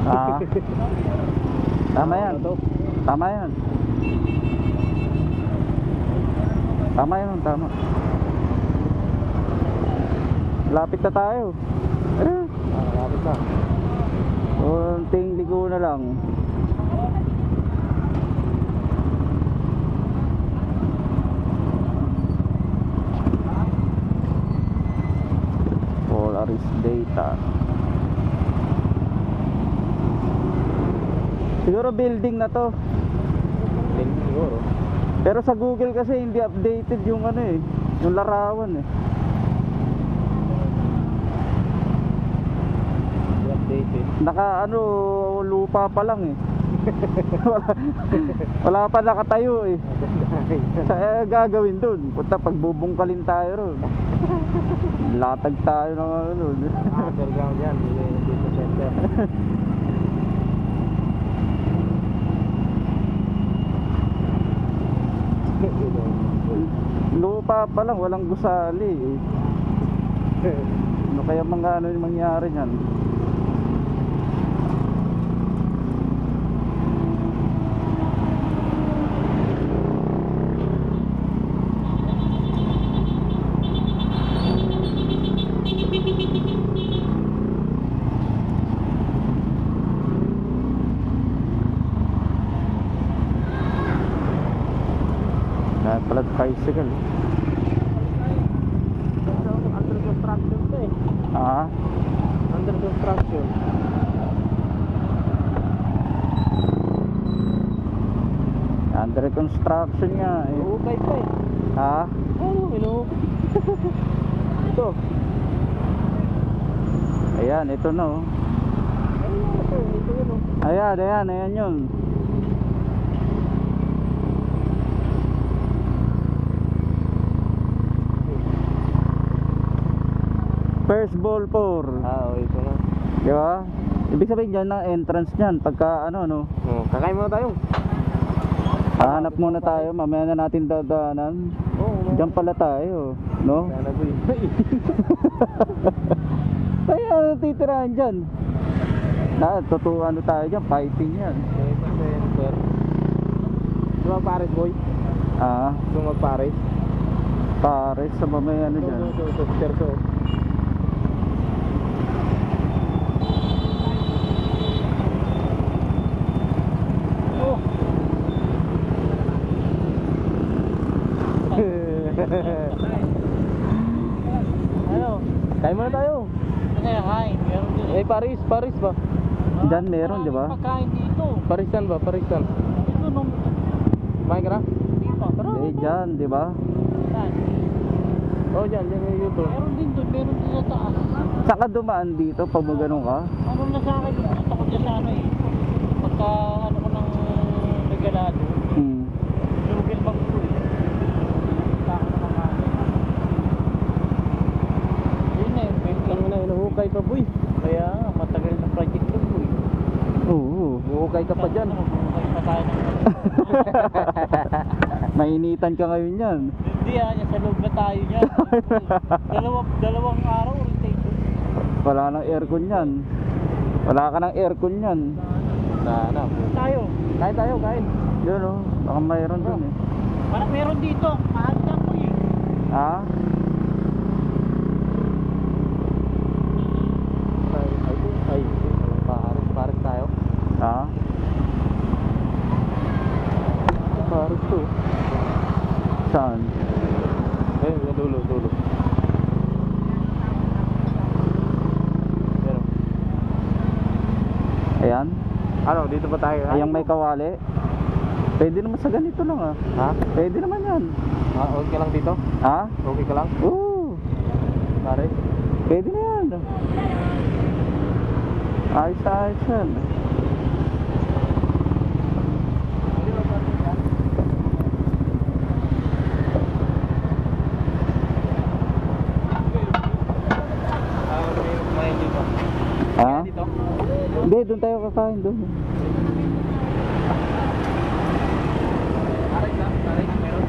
Ah, tama yan. Tama yan. Tama yan, tama. Lapit na tayo. Lapit na. Unting ligo na lang. Polaris data. Siguro building na to. Building siguro. Pero sa Google kasi hindi updated yung ano eh, yung larawan eh. Hindi updated. Naka ano, lupa pa lang eh. wala pa nakatayo eh. Gagawin dun. Punta pagbubungkalin tayo ron. Latag tayo ng ano. Underground yan, dito center. Lupa pa lang, walang gusali eh. Ano kaya mga ano yung mangyari niyan? Kaya pala tricycle. Under construction to eh. Ah, Under construction. under construction nga eh. Uhukay pa eh. Ha? Oo, inuhukay. Ito. Ayan, ito na oh. Ito yun oh. Ayan yun. First ball 4. Ito na. Di ba? Ibig sabihin dyan na entrance nyan. Pagka ano no. Kakain muna tayo. Hanap muna tayo. Mamaya na natin dadaanan. Oo. Diyan pala tayo. No? Sana boy. Kaya titirahan dyan. Totoo ano tayo dyan. Fighting yan. Center. Gusto magpares boy? Ah, Gusto magpares? pares sa mamaya ano dyan. Ito. Ano? Kain muna tayo. Kaya kain, meron din. Paris ba? Dyan meron di ba? Pagkain dito. Parisan ba? Ito nung Kumain ka na? hindi pa. Eh dyan di ba? Saan? Oh, dyan yung YouTube. Meron din doon, meron din sa taas. Saan ka dumaan dito pag magano'n ka? Ano na sa akin, gusto ko dyan sa ano eh. Pagka ano ko ng regalado, Hmm. lugil bang ko eh. Punta ako na makain. Yun na yun, Ang na, inuhukay pa boy. kaya matagal na project ko po eh. Oo. Inuhukay ka pa dyan. Magbubuhay pa tayo ng Mainitan ka ngayon yan. Hindi sa loob na tayo niya. Dalawang araw orientation. Wala nang aircon yan. Wala ka ng aircon yan. Sana. Tayo. Kain tayo, kain. Yun o. Baka mayroon dun eh. Parang meron dito. Mahal na po eh. Ha? Paris tayo. Ha? Paris to. Saan? Ayun, dulo. Pero, Ayan. ano, dito ba tayo? Ayang may kawali. Pwede naman sa ganito lang ah. Ha? Pwede naman yan. Okay ka lang dito? Ha? Okay ka lang? Oo. Paris? Pwede na yan. Ayos yan. Ha? Dito? Hindi, doon tayo kakain doon. Paris lang? Paris? Meron?